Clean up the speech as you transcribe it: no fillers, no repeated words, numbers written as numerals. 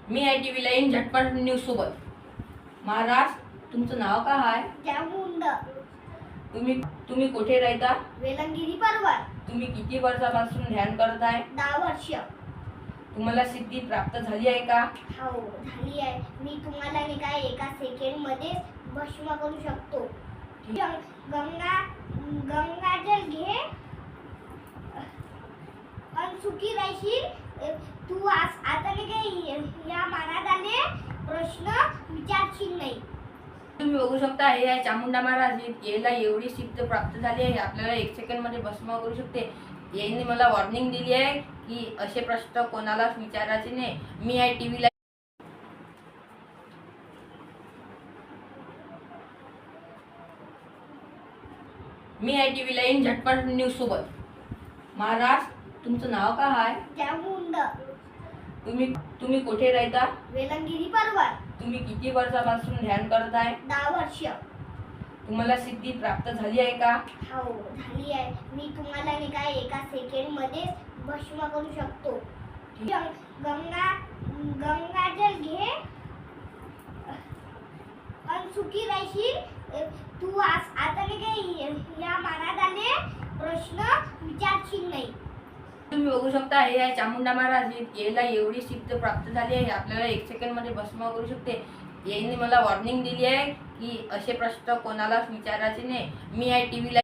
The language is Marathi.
मी आहे टीव्ही लाईन झटपट न्यूज सोबत. महाराज, तुमचं नाव काय आहे? चामुंड. तुम्ही कुठे राहता? वेलंगिरी पर्वत. तुम्ही किती वर्षापासून ध्यान करत आहे? 10 वर्ष. तुम्हाला सिद्धी प्राप्त झाली आहे का? हो, झाली आहे. मी तुम्हाला नाही काय एका सेकंड मध्ये भस्म करू शकतो. गंगाजल घे आणि सुखी राहशील. तू आता नाही काय या मनात आले प्रश्न विचारशील नाही. तुम्ही बघू शकता, हे आहे चामुंडा महाराज. याला एवढी सिद्ध प्राप्त झाली आहे, आपल्याला 1 सेकंड मध्ये भस्म करू शकते. यांनी मला वॉर्निंग दिली आहे की असे प्रश्न कोणालाच विचारायचे नाही. मी आहे टीव्ही लाईन. मी आहे टीव्ही लाईन झटपट न्यूज सोबत. महाराज, तुमचं नाव काय आहे? चामुंड. तुम्ही कुठे राहता? वेलंगिरी पर्वत. तुम्ही किती वर्षापासून ध्यान करत आहे? 10 वर्ष. तुम्हाला सिद्धी प्राप्त झाली आहे का? हो, झाली आहे. मी तुम्हाला नाही काय एका सेकंड मध्ये भस्म करू शकतो. गंगाजल घे आणि सुखी राहशील. तू आता नाही काय या मनात आले प्रश्न विचारशील नाही. तुम्ही बघू शकता, हे आहे चामुंडा महाराज. याला एवढी सिद्ध प्राप्त झाली आहे, आपल्याला 1 सेकंड मध्ये भस्म करू शकते. यांनी मला वॉर्निंग दिली आहे की असे प्रश्न कोणालाच विचारायचे नाही. मी आहे टीव्ही